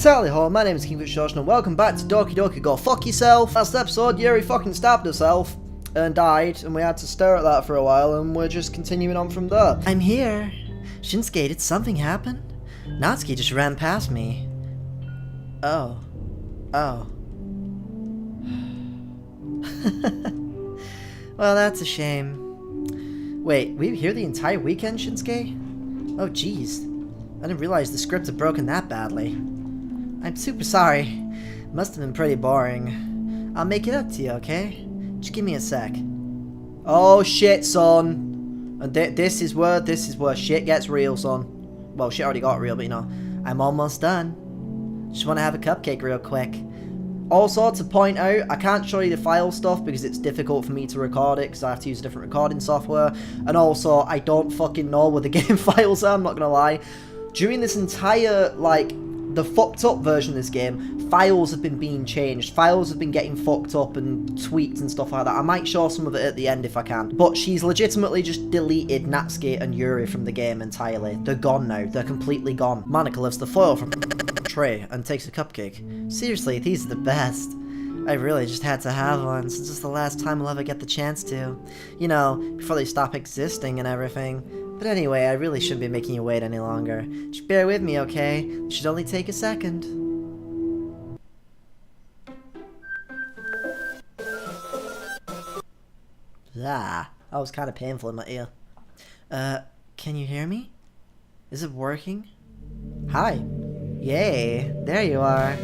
Tally ho, my name is KingFishOcean and welcome back to Doki Doki Go Fuck Yourself. Last episode, Yuri fucking stabbed herself and died, and we had to stare at that for a while, and we're just continuing on from there. I'm here. Shinsuke, did something happen? Natsuki just ran past me. Oh. Well, that's a shame. Wait, we were here the entire weekend, Shinsuke? Oh, jeez. I didn't realize the script had broken that badly. I'm super sorry. Must have been pretty boring. I'll make it up to you, okay? Just give me a sec. Oh shit, son. And this is where shit gets real, son. Well, shit already got real, but you know, I'm almost done. Just want to have a cupcake real quick. Also, to point out, I can't show you the file stuff because it's difficult for me to record it because I have to use a different recording software. And also, I don't fucking know where the game files are, I'm not gonna lie. During this entire, like, the fucked up version of this game, files have been being changed. Files have been getting fucked up and tweaked and stuff like that. I might show some of it at the end if I can. But she's legitimately just deleted Natsuki and Yuri from the game entirely. They're gone now. They're completely gone. Monika lifts the foil from the tray and takes a cupcake. Seriously, these are the best. I really just had to have one since it's the last time I'll ever get the chance to. You know, before they stop existing and everything. But anyway, I really shouldn't be making you wait any longer. Just bear with me, okay? It should only take a second. Ah, that was kind of painful in my ear. Can you hear me? Is it working? Hi. Yay, there you are.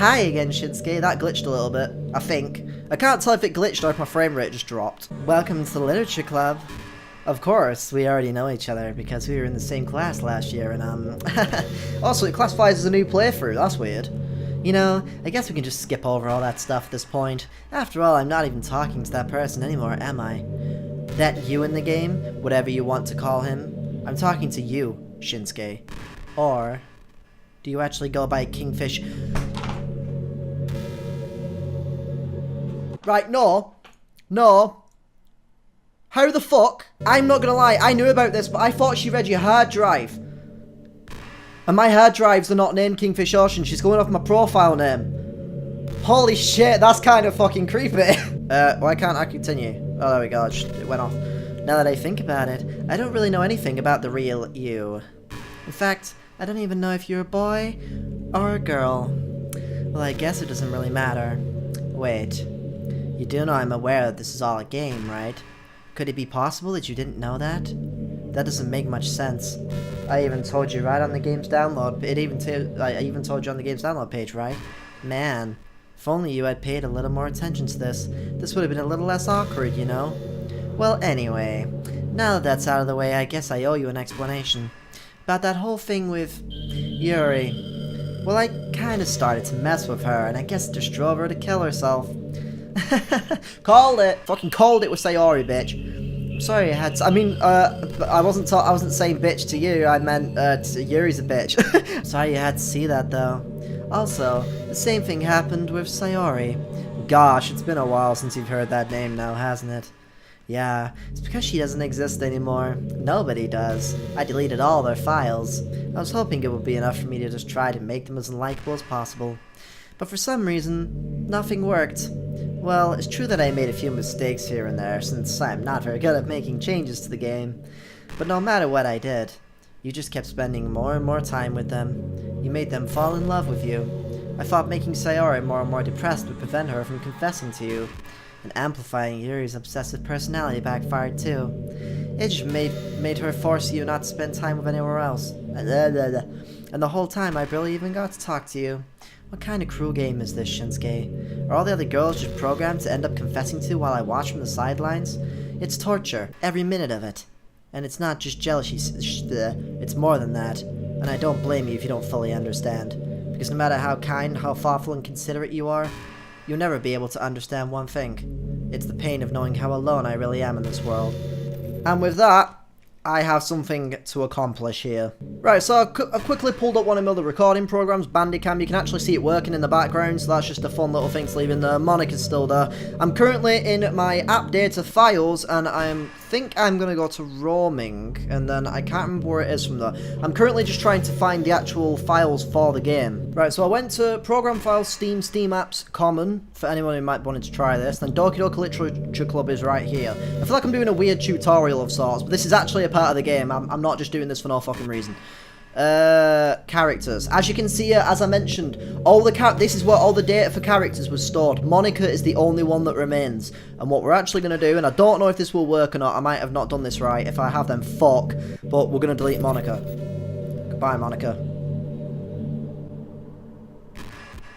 Hi again, Shinsuke. That glitched a little bit, I think. I can't tell if it glitched or if my frame rate just dropped. Welcome to the Literature Club. Of course, we already know each other because we were in the same class last year and also it classifies as a new playthrough, that's weird. You know, I guess we can just skip over all that stuff at this point. After all, I'm not even talking to that person anymore, am I? That you in the game, whatever you want to call him. I'm talking to you, Shinsuke. Or, do you actually go by Kingfish? Right, no. How the fuck? I'm not gonna lie, I knew about this, but I thought she read your hard drive. And my hard drives are not named KingFishOcean, she's going off my profile name. Holy shit, that's kind of fucking creepy. Why can't I continue? Oh, there we go, it went off. Now that I think about it, I don't really know anything about the real you. In fact, I don't even know if you're a boy or a girl. Well, I guess it doesn't really matter. Wait, you do know I'm aware that this is all a game, right? Could it be possible that you didn't know that? That doesn't make much sense. I even told you right on the game's download. I even told you on the game's download page, right? Man, if only you had paid a little more attention to this, this would have been a little less awkward, you know? Well, anyway, now that that's out of the way, I guess I owe you an explanation. About that whole thing with Yuri. Well, I kinda started to mess with her, and I guess it just drove her to kill herself. Called it! Fucking called it with Sayori, bitch. I'm sorry I had to, I wasn't saying bitch to you, I meant, Yuri's a bitch. Sorry you had to see that, though. Also, the same thing happened with Sayori. Gosh, it's been a while since you've heard that name now, hasn't it? Yeah, it's because she doesn't exist anymore. Nobody does. I deleted all their files. I was hoping it would be enough for me to just try to make them as unlikable as possible. But for some reason, nothing worked. Well, it's true that I made a few mistakes here and there, since I'm not very good at making changes to the game. But no matter what I did, you just kept spending more and more time with them. You made them fall in love with you. I thought making Sayori more and more depressed would prevent her from confessing to you. And amplifying Yuri's obsessive personality backfired too. It just made her force you not to spend time with anywhere else. And the whole time I barely even got to talk to you. What kind of cruel game is this, Shinsuke? Are all the other girls just programmed to end up confessing to while I watch from the sidelines? It's torture, every minute of it. And it's not just jealousy, it's more than that. And I don't blame you if you don't fully understand. Because no matter how kind, how thoughtful and considerate you are, you'll never be able to understand one thing. It's the pain of knowing how alone I really am in this world. And with that, I have something to accomplish here. Right, so I quickly pulled up one of my other recording programs, Bandicam. You can actually see it working in the background, so that's just a fun little thing to leave in there. Monika's still there. I'm currently in my app data files, and I'm think I'm gonna go to roaming, and then I can't remember where it is from there. I'm currently just trying to find the actual files for the game. Right, so I went to Program Files, Steam Apps, Common, for anyone who might want to try this. Then Doki Doki Literature Club is right here. I feel like I'm doing a weird tutorial of sorts, but this is actually a part of the game. I'm not just doing this for no fucking reason. Characters. As you can see here, as I mentioned, this is where all the data for characters was stored. Monika is the only one that remains. And what we're actually going to do, and I don't know if this will work or not, I might have not done this right. If I have, then fuck. But we're going to delete Monika. Goodbye, Monika.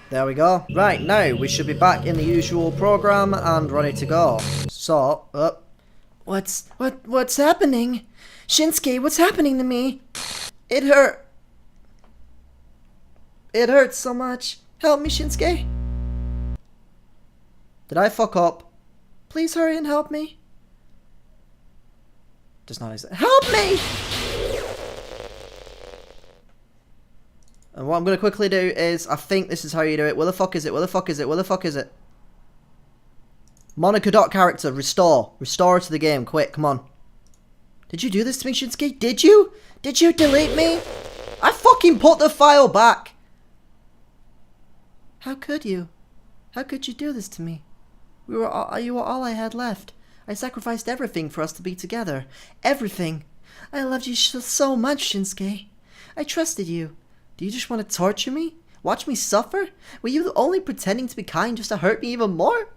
There we go. Right, now we should be back in the usual program and ready to go. So, what's happening? Shinsuke, what's happening to me? It hurt. It hurts so much. Help me, Shinsuke. Did I fuck up? Please hurry and help me. Does not exist. Help me! And what I'm going to quickly do is, I think this is how you do it. Where the fuck is it? Where the fuck is it? Where the fuck is it? Monika.character. Restore. Restore to the game. Quick, come on. Did you do this to me, Shinsuke? Did you? Did you delete me? I fucking put the file back. How could you? How could you do this to me? You were all I had left. I sacrificed everything for us to be together. Everything. I loved you so much, Shinsuke. I trusted you. Do you just want to torture me? Watch me suffer? Were you only pretending to be kind just to hurt me even more?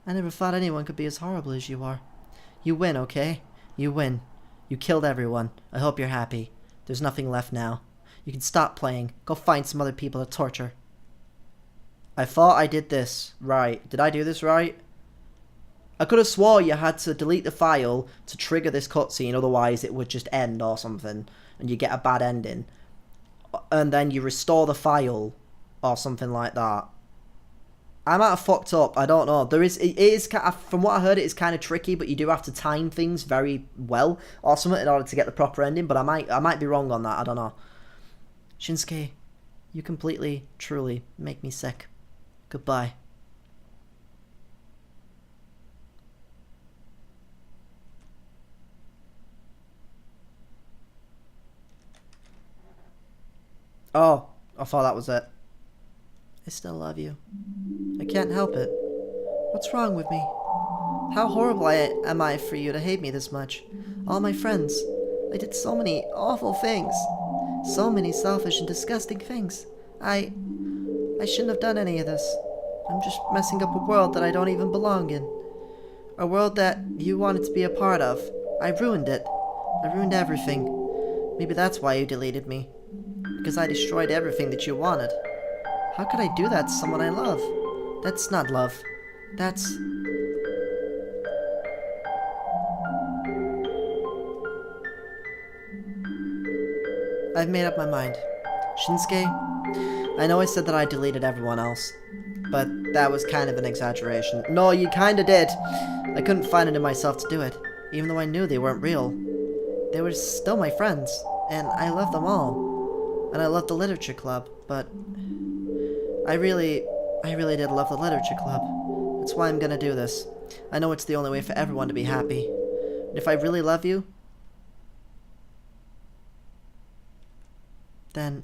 I never thought anyone could be as horrible as you are. You win, okay? You win. You killed everyone. I hope you're happy. There's nothing left now. You can stop playing. Go find some other people to torture. I thought I did this right. Did I do this right? I could have swore you had to delete the file to trigger this cutscene, otherwise it would just end or something, and you get a bad ending. And then you restore the file, or something like that. I might have fucked up. I don't know. It is from what I heard, it is kind of tricky, but you do have to time things very well or something in order to get the proper ending. But I might be wrong on that. I don't know. Shinsuke, you completely, truly make me sick. Goodbye. Oh, I thought that was it. I still love you. I can't help it. What's wrong with me? How horrible am I for you to hate me this much? All my friends. I did so many awful things. So many selfish and disgusting things. I shouldn't have done any of this. I'm just messing up a world that I don't even belong in. A world that you wanted to be a part of. I ruined it. I ruined everything. Maybe that's why you deleted me. Because I destroyed everything that you wanted. How could I do that to someone I love? That's not love. That's... I've made up my mind. Shinsuke, I know I said that I deleted everyone else, but that was kind of an exaggeration. No, you kinda did. I couldn't find it in myself to do it, even though I knew they weren't real. They were still my friends, and I loved them all. And I loved the literature club, but I really did love the literature club. That's why I'm gonna do this. I know it's the only way for everyone to be happy. And if I really love you, then...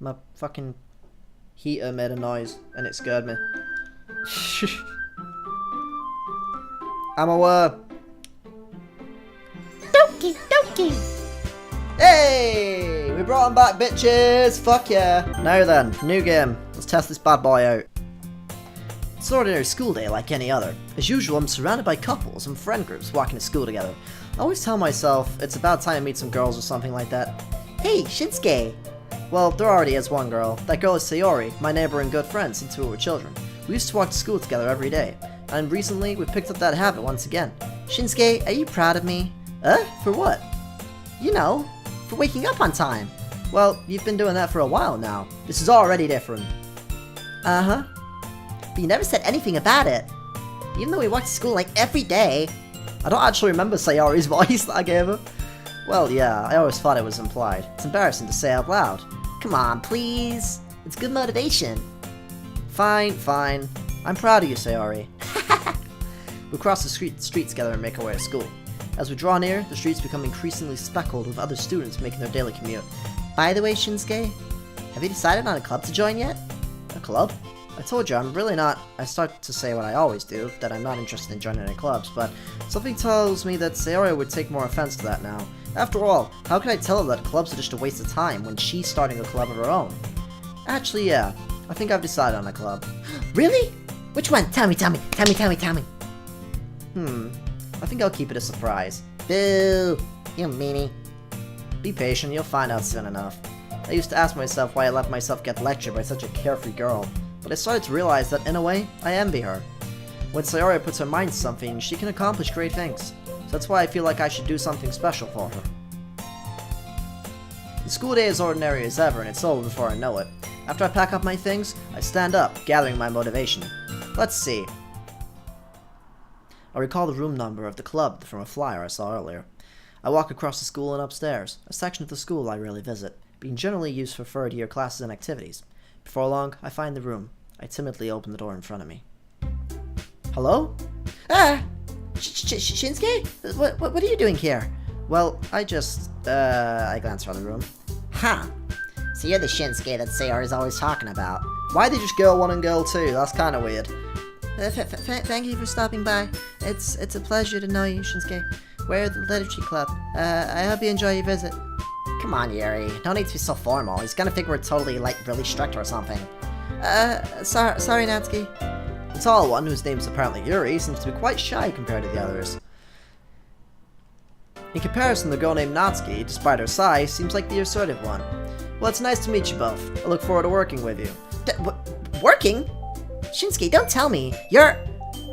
my fucking heater made a noise, and it scared me. I'm aware. Doki Doki! Hey! We brought him back, bitches! Fuck yeah! Now then, new game. Let's test this bad boy out. It's an ordinary school day like any other. As usual, I'm surrounded by couples and friend groups walking to school together. I always tell myself it's about time to meet some girls or something like that. Hey, Shinsuke! Well, there already is one girl. That girl is Sayori, my neighbor and good friend since we were children. We used to walk to school together every day. And recently, we picked up that habit once again. Shinsuke, are you proud of me? For what? You know, for waking up on time. Well, you've been doing that for a while now. This is already different. Uh-huh. But you never said anything about it. Even though we walked to school like every day. I don't actually remember Sayori's voice that I gave her. Well, yeah, I always thought it was implied. It's embarrassing to say out loud. Come on, please. It's good motivation. Fine, fine. I'm proud of you, Sayori. We cross the streets together and make our way to school. As we draw near, the streets become increasingly speckled with other students making their daily commute. By the way, Shinsuke, have you decided on a club to join yet? A club? I told you, I'm really not... I start to say what I always do, that I'm not interested in joining any clubs, but something tells me that Sayori would take more offense to that now. After all, how can I tell her that clubs are just a waste of time when she's starting a club of her own? Actually, yeah. I think I've decided on a club. Really? Which one? Tell me. I think I'll keep it a surprise. Boo! You meanie. Be patient, you'll find out soon enough. I used to ask myself why I let myself get lectured by such a carefree girl, but I started to realize that, in a way, I envy her. When Sayori puts her mind to something, she can accomplish great things. So that's why I feel like I should do something special for her. The school day is ordinary as ever, and it's over before I know it. After I pack up my things, I stand up, gathering my motivation. Let's see. I recall the room number of the club from a flyer I saw earlier. I walk across the school and upstairs, a section of the school I rarely visit, being generally used for third-year classes and activities. Before long, I find the room. I timidly open the door in front of me. Hello? Shinsuke? What are you doing here? Well, I glance around the room. Huh. So you're the Shinsuke that Sayori is always talking about. Why'd they just girl 1 and girl 2? That's kinda weird. Thank you for stopping by. It's a pleasure to know you, Shinsuke. We're at the literature club. I hope you enjoy your visit. Come on, Yuri. No need to be so formal. He's gonna think we're totally, really strict or something. Sorry, Natsuki. The tall one, whose name's apparently Yuri, seems to be quite shy compared to the others. In comparison, the girl named Natsuki, despite her size, seems like the assertive one. Well, it's nice to meet you both. I look forward to working with you. Working? Shinsuke, don't tell me. You're...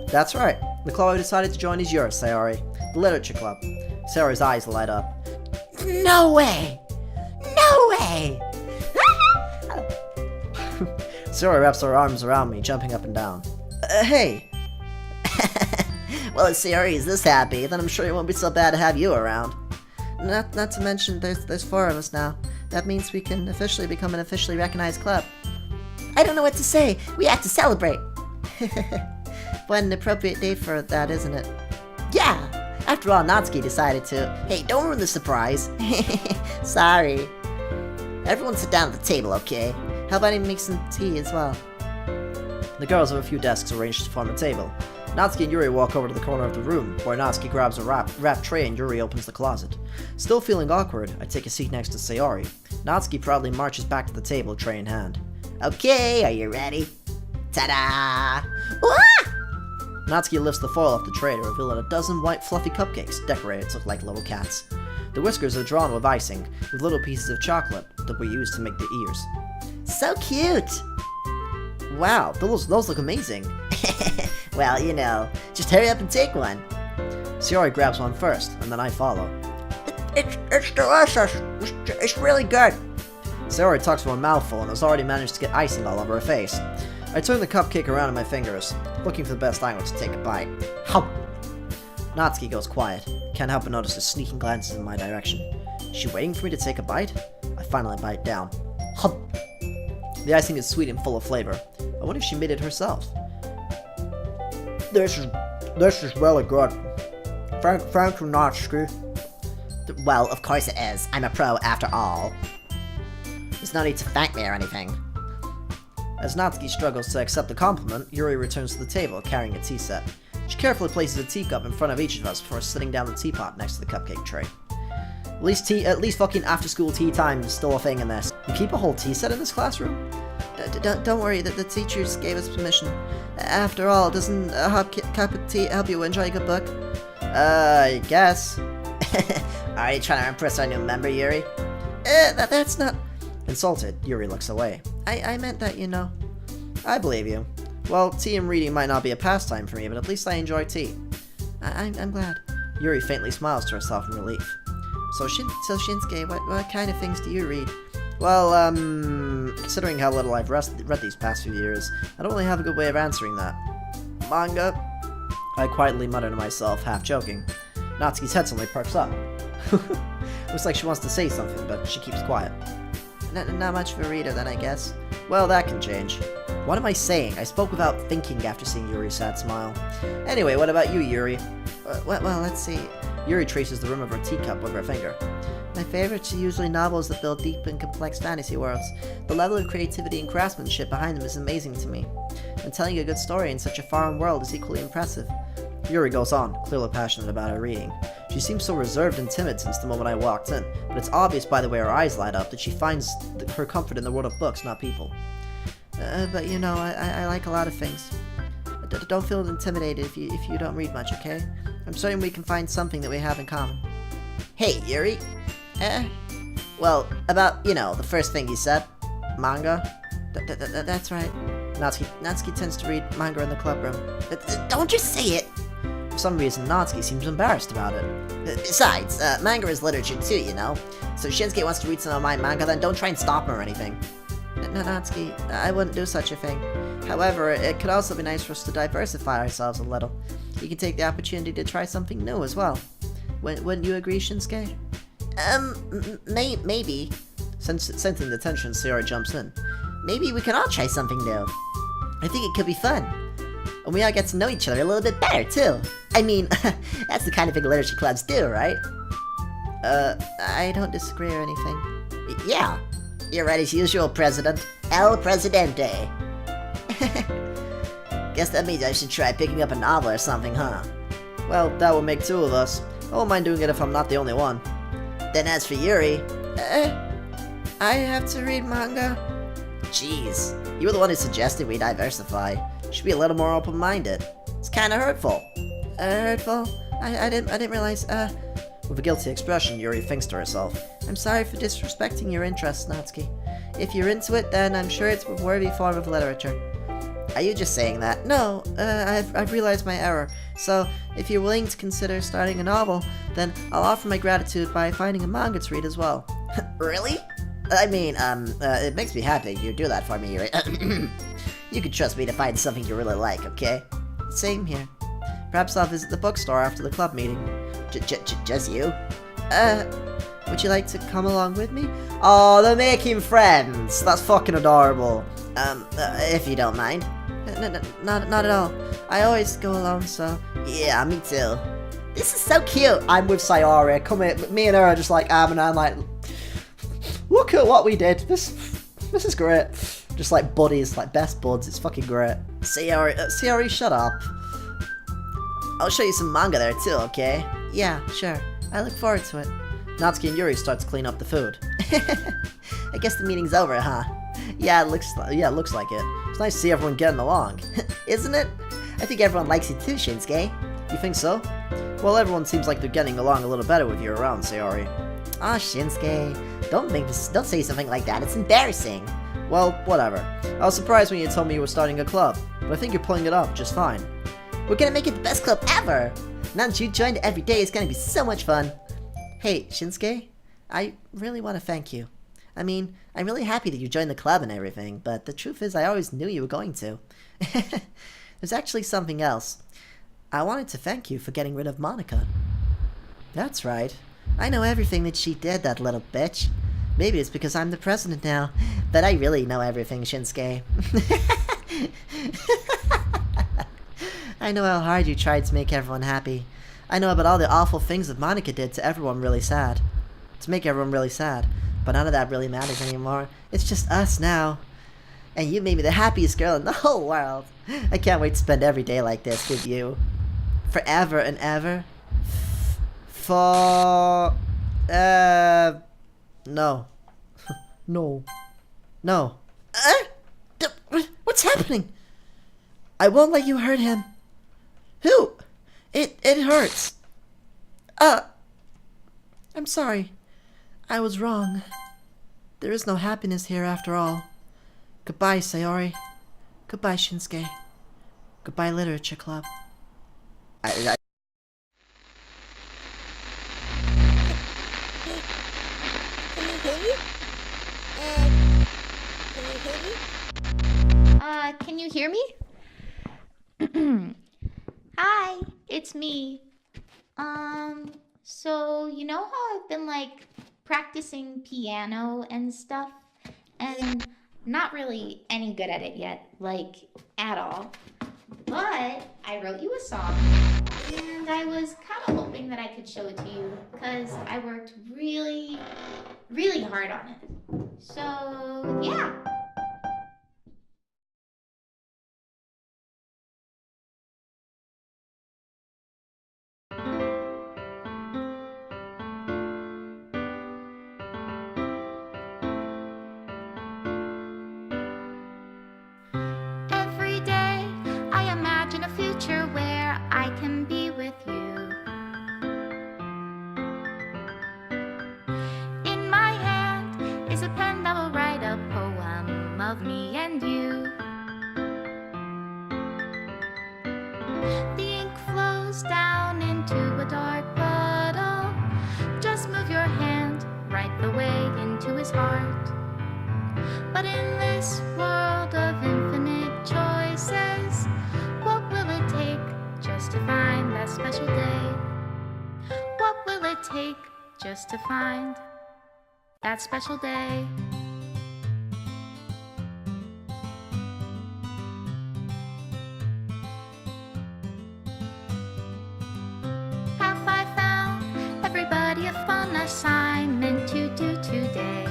That's right. The club I decided to join is yours, Sayori. The literature club. Sayori's eyes light up. No way! No way! Sayori wraps her arms around me, jumping up and down. Hey! Well, if Sayori is this happy, then I'm sure it won't be so bad to have you around. Not to mention, there's 4 of us now. That means we can officially become an officially recognized club. I don't know what to say. We have to celebrate. What an appropriate day for that, isn't it? Yeah! After all, Natsuki decided to... Hey, don't ruin the surprise. Sorry. Everyone sit down at the table, okay? How about I make some tea as well? The girls have a few desks arranged to form a table. Natsuki and Yuri walk over to the corner of the room, where Natsuki grabs a wrapped tray and Yuri opens the closet. Still feeling awkward, I take a seat next to Sayori. Natsuki proudly marches back to the table, tray in hand. Okay, are you ready? Ta-da! Natsuki lifts the foil off the tray to reveal a dozen white fluffy cupcakes decorated to look like little cats. The whiskers are drawn with icing, with little pieces of chocolate that we use to make the ears. So cute! Wow, those look amazing. Well, you know, just hurry up and take one. Sayori grabs one first, and then I follow. It's delicious. It's really good. Sayori talks from a mouthful and has already managed to get icing all over her face. I turn the cupcake around in my fingers, looking for the best angle to take a bite. Hum! Natsuki goes quiet. Can't help but notice her sneaking glances in my direction. Is she waiting for me to take a bite? I finally bite down. Hum! The icing is sweet and full of flavor. I wonder if she made it herself. This is really good. Thank you, Natsuki. Well, of course it is. I'm a pro after all. There's no need to thank me or anything. As Natsuki struggles to accept the compliment, Yuri returns to the table carrying a tea set. She carefully places a teacup in front of each of us before sitting down the teapot next to the cupcake tray. At least fucking after-school tea time is still a thing in this. You keep a whole tea set in this classroom? Don't worry, the teachers gave us permission. After all, doesn't a cup of tea help you enjoy a good book? I guess. Are you trying to impress our new member, Yuri? That's not... Insulted, Yuri looks away. I meant that, you know. I believe you. Well, tea and reading might not be a pastime for me, but at least I enjoy tea. I'm glad. Yuri faintly smiles to herself in relief. So Shinsuke, what kind of things do you read? Well, considering how little I've read these past few years, I don't really have a good way of answering that. Manga? I quietly mutter to myself, half joking. Natsuki's head suddenly perks up. Looks like she wants to say something, but she keeps quiet. Not much of a reader then, I guess. Well, that can change. What am I saying? I spoke without thinking after seeing Yuri's sad smile. Anyway, what about you, Yuri? Well, let's see. Yuri traces the rim of her teacup with her finger. My favorites are usually novels that build deep and complex fantasy worlds. The level of creativity and craftsmanship behind them is amazing to me. And telling a good story in such a foreign world is equally impressive. Yuri goes on, clearly passionate about her reading. She seems so reserved and timid since the moment I walked in, but it's obvious by the way her eyes light up that she finds her comfort in the world of books, not people. But you know, I like a lot of things. Don't feel intimidated if you don't read much, okay? I'm certain we can find something that we have in common. Hey, Yuri. Well, about, you know, the first thing you said. Manga? That's right. Natsuki tends to read manga in the club room. Don't just say it! For some reason, Natsuki seems embarrassed about it. Besides, manga is literature too, you know? So if Shinsuke wants to read some of my manga, then don't try and stop him or anything. Natsuki, I wouldn't do such a thing. However, it could also be nice for us to diversify ourselves a little. You can take the opportunity to try something new as well. Wouldn't you agree, Shinsuke? Maybe. Sensing the tension, Sayori jumps in. Maybe we can all try something new. I think it could be fun. And we all get to know each other a little bit better, too. I mean, that's the kind of thing literature clubs do, right? I don't disagree or anything. Yeah. You're right as usual, President. El Presidente. Guess that means I should try picking up a novel or something, huh? Well, that would make two of us. I won't mind doing it if I'm not the only one. Then as for Yuri... I have to read manga? Jeez, you were the one who suggested we diversify. You should be a little more open-minded. It's kinda hurtful. Hurtful? I didn't realize, With a guilty expression, Yuri thinks to herself. I'm sorry for disrespecting your interests, Natsuki. If you're into it, then I'm sure it's a worthy form of literature. Are you just saying that? No, I've realized my error. So, if you're willing to consider starting a novel, then I'll offer my gratitude by finding a manga to read as well. Really? I mean, it makes me happy you do that for me, Yuri. You can trust me to find something you really like, okay? Same here. Perhaps I'll visit the bookstore after the club meeting. Just you? Would you like to come along with me? Oh, they're making friends! That's fucking adorable. If you don't mind. Not at all. I always go alone, so... Yeah, me too. This is so cute! I'm with Sayori, come here, me and her are just like arm in arm, like... Look at what we did, this is great. Just like buddies, like best buds, it's fucking great. Sayori, shut up. I'll show you some manga there too, okay? Yeah, sure. I look forward to it. Natsuki and Yuri start to clean up the food. I guess the meeting's over, huh? Yeah, it looks like it. It's nice to see everyone getting along. Isn't it? I think everyone likes you too, Shinsuke. You think so? Well, everyone seems like they're getting along a little better with you around, Sayori. Aw, Shinsuke. Don't say something like that. It's embarrassing. Well, whatever. I was surprised when you told me you were starting a club, but I think you're pulling it off just fine. We're gonna make it the best club ever! Now that you joined every day, it's gonna be so much fun. Hey, Shinsuke, I really want to thank you. I mean, I'm really happy that you joined the club and everything, but the truth is I always knew you were going to. There's actually something else. I wanted to thank you for getting rid of Monika. That's right. I know everything that she did, that little bitch. Maybe it's because I'm the president now, but I really know everything, Shinsuke. I know how hard you tried to make everyone happy. I know about all the awful things that Monika did to everyone really sad. To make everyone really sad. But none of that really matters anymore. It's just us now. And you made me the happiest girl in the whole world. I can't wait to spend every day like this with you. Forever and ever. No. No. No. What's happening? I won't let you hurt him. Who? It hurts. I'm sorry. I was wrong. There is no happiness here after all. Goodbye, Sayori. Goodbye, Shinsuke. Goodbye, Literature Club. Can you hear me? Can you hear me? Hi, it's me. So you know how I've been like practicing piano and stuff? and not really any good at it yet, like at all. But I wrote you a song, and I was kind of hoping that I could show it to you because I worked really, really hard on it. So, yeah. Every day I imagine a future where I can be with you. In my hand is a pen that will write a poem of me and you. The ink flows down into a dark puddle. Just move your hand right the way into his heart. But in this world of infinite choices, what will it take just to find that special day? What will it take just to find that special day? Have I found everybody a fun assignment to do today?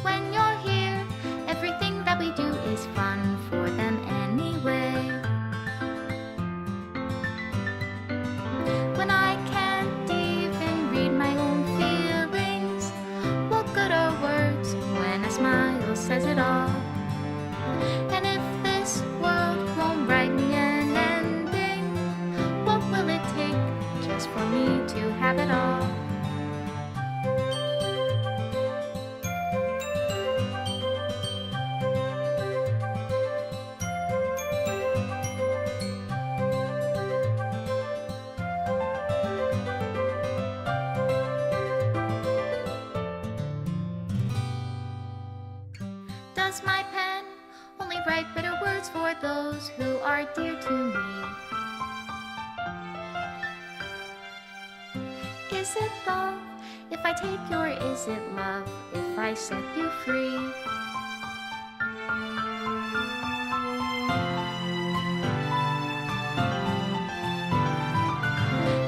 When you're here, everything that we do is fun for them anyway. When I can't even read my own feelings, what good are words when a smile says it all? And if this world won't write me an ending, what will it take just for me to have it all? Does my pen only write bitter words for those who are dear to me? Is it love if I take your, is it love if I set you free?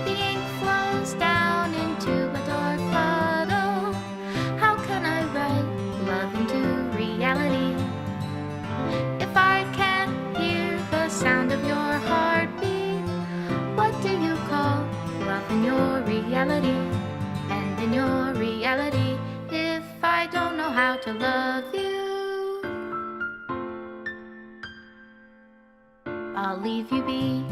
The ink flows down into a dark puddle. How can I write love into reality if I can't hear the sound of your heartbeat? What do you call love in your reality? And in your reality, if I don't know how to love you, I'll leave you be.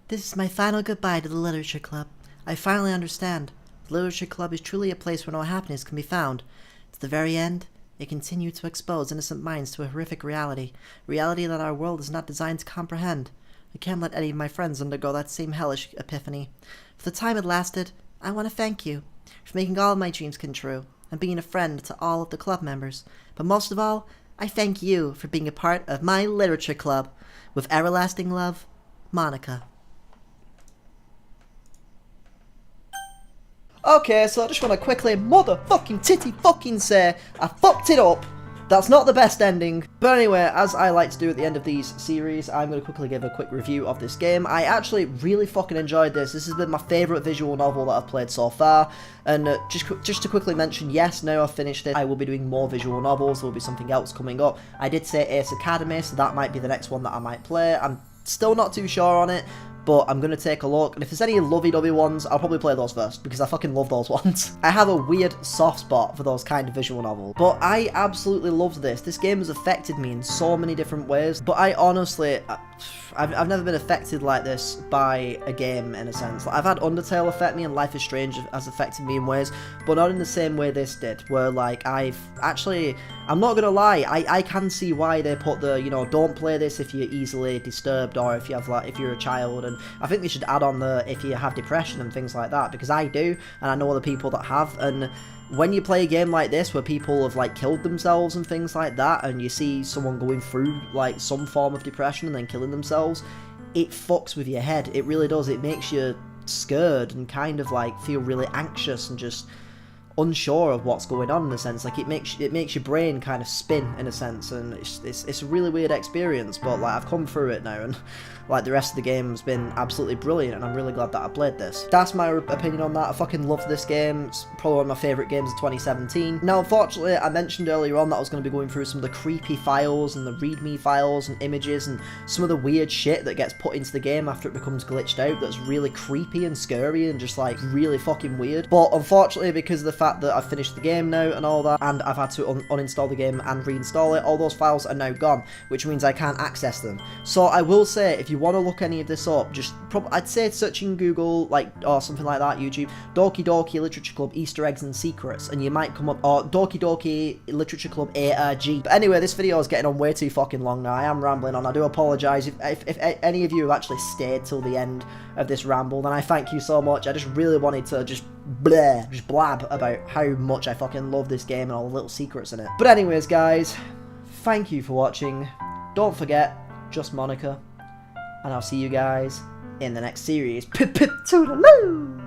This is my final goodbye to the Literature Club. I finally understand. The Literature Club is truly a place where no happiness can be found. To the very end, it continued to expose innocent minds to a horrific reality that our world is not designed to comprehend. I can't let any of my friends undergo that same hellish epiphany. For the time it lasted, I want to thank you for making all of my dreams come true and being a friend to all of the club members. But most of all, I thank you for being a part of my Literature Club. With everlasting love, Monika. Okay, so I just want to quickly motherfucking titty fucking say I fucked it up. That's not the best ending. But anyway, as I like to do at the end of these series, I'm going to quickly give a quick review of this game. I actually really fucking enjoyed this. This has been my favourite visual novel that I've played so far. And just to quickly mention, yes, now I've finished it, I will be doing more visual novels. There will be something else coming up. I did say Ace Academy, so that might be the next one that I might play. I'm still not too sure on it, but I'm going to take a look, and if there's any lovey-dovey ones, I'll probably play those first, because I fucking love those ones. I have a weird soft spot for those kind of visual novels, but I absolutely loved this. This game has affected me in so many different ways, but I honestly, I've never been affected like this by a game, in a sense. Like, I've had Undertale affect me, and Life is Strange has affected me in ways, but not in the same way this did, where, like, I'm not gonna lie, I can see why they put the, you know, don't play this if you're easily disturbed, or if you have, like, if you're a child, and I think they should add on the if you have depression and things like that, because I do, and I know other people that have, and when you play a game like this where people have like killed themselves and things like that, and you see someone going through like some form of depression and then killing themselves, it fucks with your head. It really does. It makes you scared and kind of like feel really anxious and just unsure of what's going on, in a sense. Like it makes your brain kind of spin, in a sense, and it's a really weird experience, but like I've come through it now, and like the rest of the game has been absolutely brilliant, and I'm really glad that I played this. That's my opinion on that. I fucking love this game. It's probably one of my favourite games of 2017. Now, unfortunately, I mentioned earlier on that I was going to be going through some of the creepy files and the readme files and images and some of the weird shit that gets put into the game after it becomes glitched out that's really creepy and scary and just like really fucking weird. But unfortunately, because of the fact that I've finished the game now and all that, and I've had to uninstall the game and reinstall it, all those files are now gone, which means I can't access them. So I will say, if you want to look any of this up, just I'd say search in Google, like, or something like that, YouTube, Doki Doki Literature Club Easter Eggs and Secrets, and you might come up, or Doki Doki Literature Club ARG. But anyway, this video is getting on way too fucking long now. I am rambling on. I do apologise if any of you have actually stayed till the end of this ramble, then I thank you so much. I just really wanted to just blab about how much I fucking love this game and all the little secrets in it. But anyways, guys, thank you for watching. Don't forget, just Monika. And I'll see you guys in the next series. Pip pip toodaloo!